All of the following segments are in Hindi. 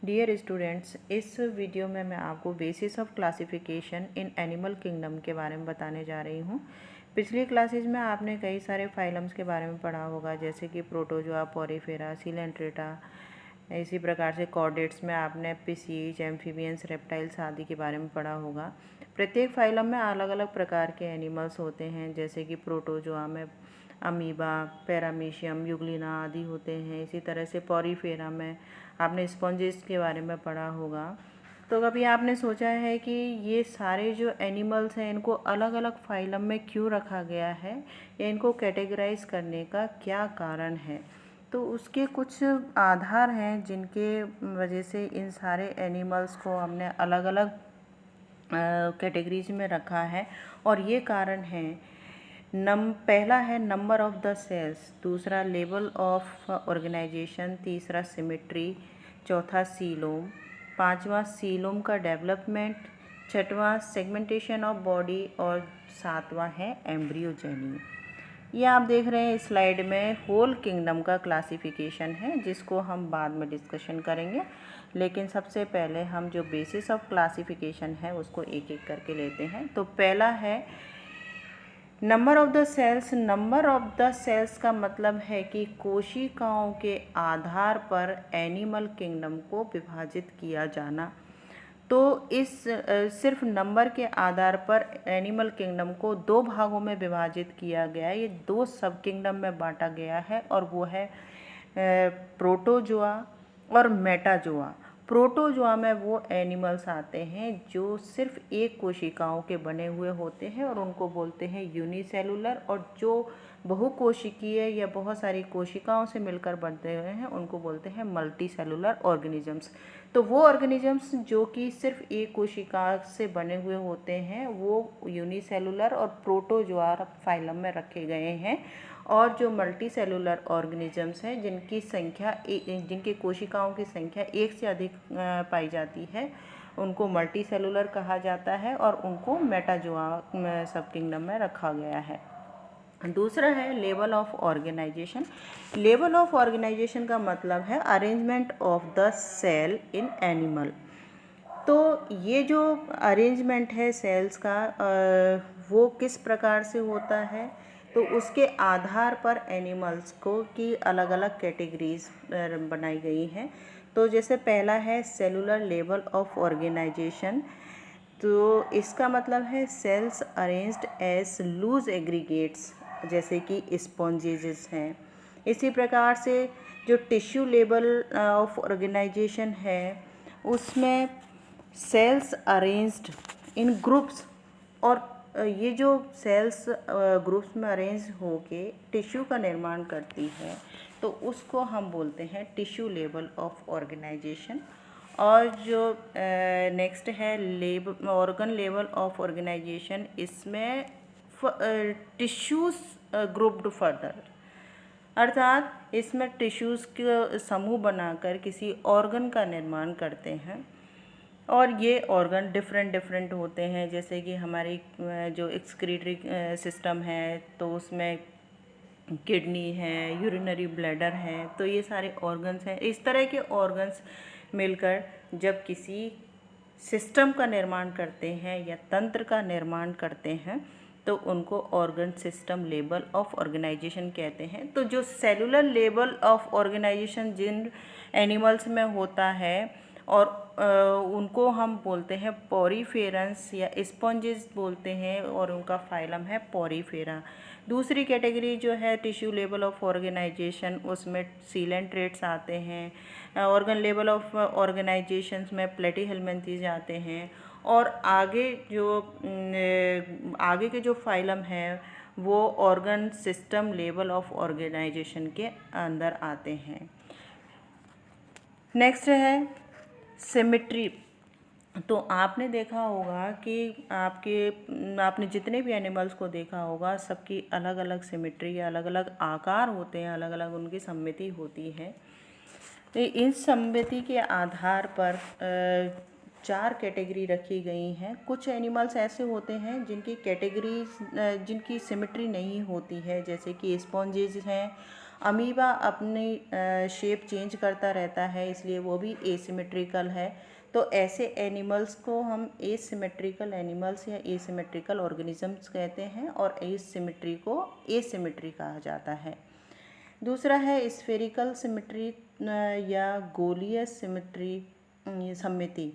डियर स्टूडेंट्स, इस वीडियो में मैं आपको basis of classification in animal kingdom के बारे में बताने जा रही हूँ। पिछली क्लासेज में आपने कई सारे फाइलम्स के बारे में पढ़ा होगा, जैसे कि प्रोटोजोआ, पोरीफेरा, सीलेंट्रेटा। इसी प्रकार से कॉर्डेट्स में आपने पिसीज, एम्फीबियंस, रेप्टाइल्स आदि के बारे में पढ़ा होगा। प्रत्येक फाइलम में अलग अलग प्रकार के एनिमल्स होते हैं, जैसे कि प्रोटोजोआ में अमीबा, पैरामीशियम, यूग्लिना आदि होते हैं। इसी तरह से पोरीफेरा में आपने स्पॉन्जेस के बारे में पढ़ा होगा। तो कभी आपने सोचा है कि ये सारे जो एनिमल्स हैं इनको अलग अलग फाइलम में क्यों रखा गया है, या इनको कैटेगराइज करने का क्या कारण है? तो उसके कुछ आधार हैं जिनके वजह से इन सारे एनिमल्स को हमने अलग अलग कैटेगरीज में रखा है। और ये कारण है, पहला है नंबर ऑफ द सेल्स, दूसरा लेवल ऑफ ऑर्गेनाइजेशन, तीसरा सिमेट्री, चौथा सीलोम, पांचवा सीलोम का डेवलपमेंट, छठवां सेगमेंटेशन ऑफ बॉडी और सातवां है एम्ब्रियोजेनी। ये आप देख रहे हैं स्लाइड में होल किंगडम का क्लासिफिकेशन है, जिसको हम बाद में डिस्कशन करेंगे। लेकिन सबसे पहले हम जो बेसिस ऑफ क्लासिफिकेशन है उसको एक एक करके लेते हैं। तो पहला है number of the cells. Number of the cells का मतलब है कि कोशिकाओं के आधार पर एनिमल किंगडम को विभाजित किया जाना। तो इस सिर्फ नंबर के आधार पर एनिमल किंगडम को दो भागों में विभाजित किया गया है। ये दो सब किंगडम में बांटा गया है, और वो है प्रोटोजोआ और मेटाजोआ। प्रोटोजोआ में वो एनिमल्स आते हैं जो सिर्फ एक कोशिकाओं के बने हुए होते हैं, और उनको बोलते हैं यूनिसेलुलर। और जो बहुकोशिकीय या बहुत सारी कोशिकाओं से मिलकर बनते हुए हैं उनको बोलते हैं मल्टी सेलुलर ऑर्गेनिजम्स। तो वो ऑर्गेनिजम्स जो कि सिर्फ एक कोशिका से बने हुए होते हैं वो यूनिसेलुलर और प्रोटोजोआ फाइलम में रखे गए हैं। और जो मल्टी सेलुलर ऑर्गेनिजम्स हैं जिनकी कोशिकाओं की संख्या एक से अधिक पाई जाती है, उनको मल्टी सेलुलर कहा जाता है, और उनको मेटाजोआ सब किंगडम में रखा गया है। दूसरा है level of organisation. Level of organisation का मतलब है arrangement of the cell in animal. तो ये जो अरेंजमेंट है सेल्स का वो किस प्रकार से होता है, तो उसके आधार पर एनिमल्स को की अलग अलग कैटेगरीज बनाई गई हैं। तो जैसे पहला है सेलुलर लेवल ऑफ ऑर्गेनाइजेशन। तो इसका मतलब है cells arranged as loose aggregates, जैसे कि स्पॉन्जेस हैं। इसी प्रकार से जो टिश्यू लेवल ऑफ ऑर्गेनाइजेशन है उसमें सेल्स अरेंज्ड इन ग्रुप्स। और ये जो सेल्स ग्रुप्स में अरेंज होके टिश्यू का निर्माण करती है, तो उसको हम बोलते हैं टिश्यू लेवल ऑफ ऑर्गेनाइजेशन। और जो नेक्स्ट है ऑर्गन लेवल ऑफ ऑर्गेनाइजेशन, इसमें टिश्यूज ग्रुप्ड फर्दर, अर्थात इसमें टिश्यूज़ के समूह बनाकर किसी ऑर्गन का निर्माण करते हैं। और ये ऑर्गन डिफरेंट होते हैं, जैसे कि हमारी जो एक्सक्रीटरी सिस्टम है तो उसमें किडनी है, यूरिनरी ब्लैडर है, तो ये सारे ऑर्गन्स हैं। इस तरह के ऑर्गन्स मिलकर जब किसी सिस्टम का निर्माण करते हैं या तंत्र का निर्माण करते हैं, तो उनको organ system level of organisation कहते हैं। तो जो सेलुलर लेवल ऑफ ऑर्गेनाइजेशन जिन एनिमल्स में होता है, और उनको हम बोलते हैं पोरीफेरंस या स्पॉन्जेस बोलते हैं, और उनका फाइलम है पोरीफेरा। दूसरी कैटेगरी जो है टिश्यू लेवल ऑफ ऑर्गेनाइजेशन, उसमें सीलेंट्रेट्स आते हैं। ऑर्गन लेवल ऑफ ऑर्गेनाइजेशंस में प्लेटीहेल्मिन्थेस आते हैं। और आगे के जो फाइलम हैं वो organ system level of organisation के अंदर आते हैं। नेक्स्ट है सिमेट्री। तो आपने देखा होगा कि आपने जितने भी एनिमल्स को देखा होगा, सबकी अलग अलग सिमेट्री या अलग अलग आकार होते हैं, अलग अलग उनकी सममिति होती है। तो इन सममिति के आधार पर चार कैटेगरी रखी गई हैं। कुछ एनिमल्स ऐसे होते हैं जिनकी सिमेट्री नहीं होती है, जैसे कि स्पॉन्जेस हैं, अमीबा अपनी शेप चेंज करता रहता है, इसलिए वो भी एसिमेट्रिकल है। तो ऐसे एनिमल्स को हम एसिमेट्रिकल एनिमल्स या एसिमेट्रिकल ऑर्गेनिजम्स कहते हैं, और एसिमेट्री को एसिमेट्री कहा जाता है। दूसरा है स्फेरिकल सिमेट्री या गोलीय सिमेट्री सममिति।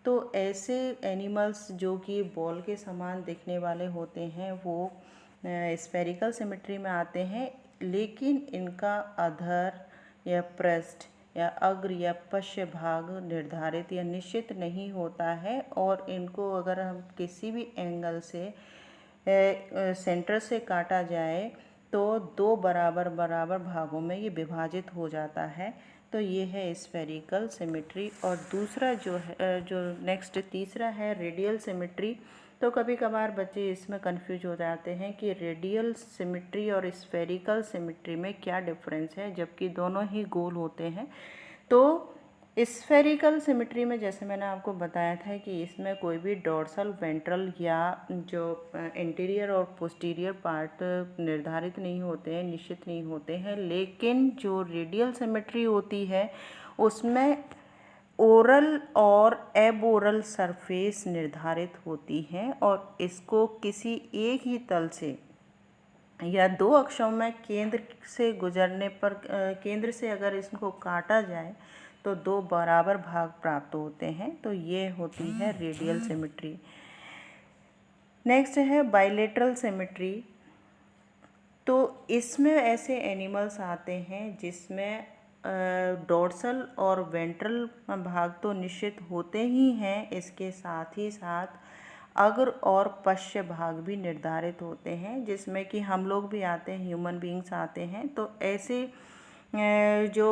तो ऐसे एनिमल्स जो कि बॉल के समान दिखने वाले होते हैं वो स्फेरिकल सिमेट्री में आते हैं, लेकिन इनका अधर या पृष्ठ या अग्र या पश्च भाग निर्धारित या निश्चित नहीं होता है, और इनको अगर हम किसी भी एंगल से सेंटर से काटा जाए तो दो बराबर बराबर भागों में ये विभाजित हो जाता है। तो ये है स्फेरिकल सिमेट्री। और दूसरा जो है, जो नेक्स्ट तीसरा है रेडियल सिमेट्री। तो कभी कभार बच्चे इसमें कंफ्यूज हो जाते हैं कि रेडियल सिमेट्री और स्फेरिकल सिमेट्री में क्या डिफरेंस है, जबकि दोनों ही गोल होते हैं। तो स्फेरिकल सिमेट्री में जैसे मैंने आपको बताया था कि इसमें कोई भी डोर्सल, वेंट्रल या जो इंटीरियर और पोस्टीरियर पार्ट निर्धारित नहीं होते हैं, निश्चित नहीं होते हैं। लेकिन जो रेडियल सिमेट्री होती है उसमें ओरल और एबोरल सरफेस निर्धारित होती हैं, और इसको किसी एक ही तल से या दो अक्षों में केंद्र से गुजरने पर केंद्र से अगर इसको काटा जाए तो दो बराबर भाग प्राप्त होते हैं। तो ये होती है रेडियल सिमेट्री। नेक्स्ट है बाइलेटरल सिमेट्री। तो इसमें ऐसे एनिमल्स आते हैं जिसमें डोर्सल और वेंट्रल भाग तो निश्चित होते ही हैं, इसके साथ ही साथ अग्र और पश्च भाग भी निर्धारित होते हैं, जिसमें कि हम लोग भी आते हैं, ह्यूमन बीइंग्स आते हैं। तो ऐसे जो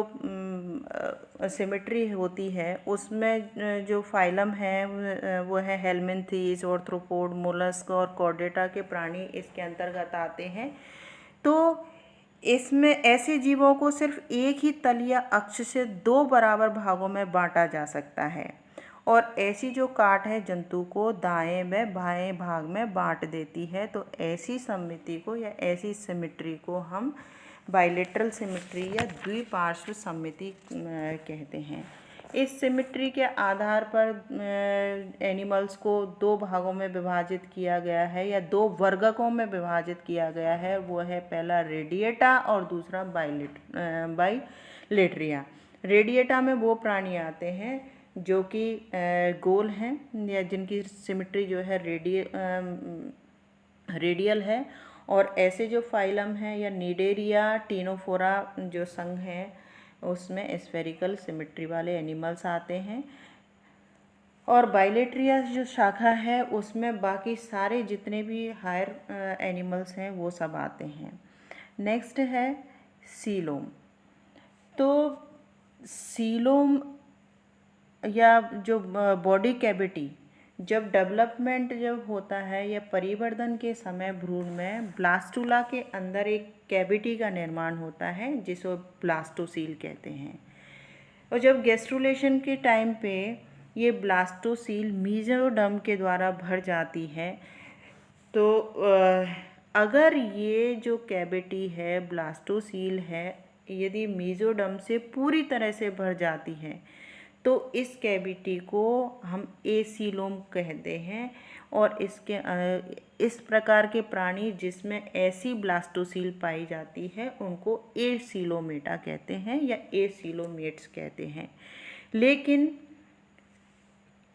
सिमेट्री होती है उसमें जो फाइलम है वो है हेलमिन्थीज, ऑर्थ्रोपोड, मोलस्क और कॉर्डेटा के प्राणी इसके अंतर्गत आते हैं। तो इसमें ऐसे जीवों को सिर्फ एक ही तल या अक्ष से दो बराबर भागों में बांटा जा सकता है, और ऐसी जो काट है जंतु को दाएं व बाएं भाग में बांट देती है। तो ऐसी सममिति को या ऐसी सिमेट्री को हम बाइलेटरल सिमेट्री या द्विपार्श्व सममिति कहते हैं। इस सिमेट्री के आधार पर एनिमल्स को दो भागों में विभाजित किया गया है या दो वर्गकों में विभाजित किया गया है। वो है पहला रेडिएटा और दूसरा बाइलेटरिया। रेडिएटा में वो प्राणी आते हैं जो कि गोल हैं या जिनकी सिमेट्री जो है रेडियल है, और ऐसे जो फाइलम हैं या निडेरिया, टीनोफोरा जो संघ हैं उसमें स्फेरिकल सिमेट्री वाले एनिमल्स आते हैं। और बाइलेटरिया जो शाखा है उसमें बाकी सारे जितने भी हायर एनिमल्स हैं वो सब आते हैं। नेक्स्ट है सीलोम। तो सीलोम या जो बॉडी कैविटी, जब डेवलपमेंट जब होता है या परिवर्धन के समय भ्रूण में ब्लास्टुला के अंदर एक कैविटी का निर्माण होता है जिसको ब्लास्टोसील कहते हैं। और जब गैस्ट्रुलेशन के टाइम पे ये ब्लास्टोसील मीजोडर्म के द्वारा भर जाती है, तो अगर ये जो कैविटी है ब्लास्टोसील है यदि मीजोडर्म से पूरी तरह से भर जाती है तो इस कैविटी को हम एसीलोम कहते हैं। और इसके इस प्रकार के प्राणी जिसमें ऐसी ब्लास्टोसील पाई जाती है उनको एसीलोमेटा कहते हैं या एसीलोमेट्स कहते हैं। लेकिन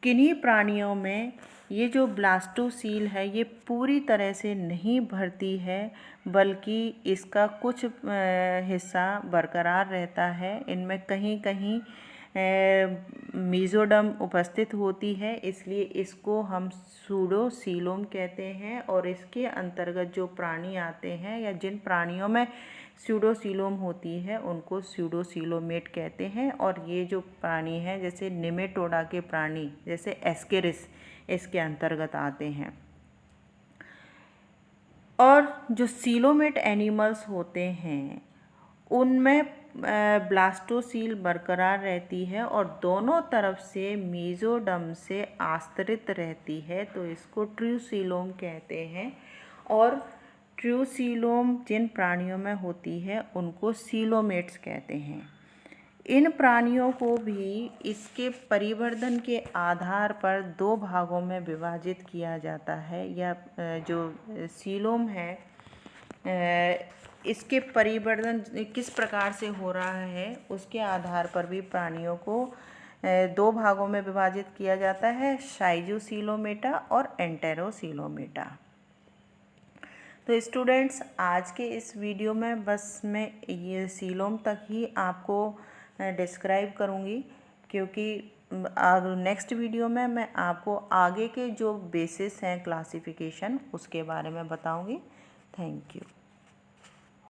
किन्हीं प्राणियों में ये जो ब्लास्टोसील है ये पूरी तरह से नहीं भरती है, बल्कि इसका कुछ हिस्सा बरकरार रहता है। इनमें कहीं कहीं मीजोडर्म उपस्थित होती है, इसलिए इसको हम सूडोसीलोम कहते हैं। और इसके अंतर्गत जो प्राणी आते हैं या जिन प्राणियों में सूडोसीलोम होती है उनको सूडोसीलोमेट कहते हैं। और ये जो प्राणी हैं जैसे निमेटोडा के प्राणी जैसे एस्केरिस इसके अंतर्गत आते हैं। और जो सीलोमेट एनिमल्स होते हैं उनमें ब्लास्टोसील बरकरार रहती है और दोनों तरफ से मीजोडर्म से आस्तरित रहती है, तो इसको ट्रूसीलोम कहते हैं। और ट्रू सीलोम जिन प्राणियों में होती है उनको सीलोमेट्स कहते हैं। इन प्राणियों को भी इसके परिवर्धन के आधार पर 2 भागों में विभाजित किया जाता है। या जो सीलोम है इसके परिवर्धन किस प्रकार से हो रहा है उसके आधार पर भी प्राणियों को 2 भागों में विभाजित किया जाता है, शाइजोसीलोमेटा और एंटेरोसीलोमेटा। तो स्टूडेंट्स, आज के इस वीडियो में बस मैं ये सीलोम तक ही आपको डिस्क्राइब करूँगी, क्योंकि नेक्स्ट वीडियो में मैं आपको आगे के जो बेसिस हैं क्लासिफिकेशन उसके बारे में बताऊँगी। Thank you.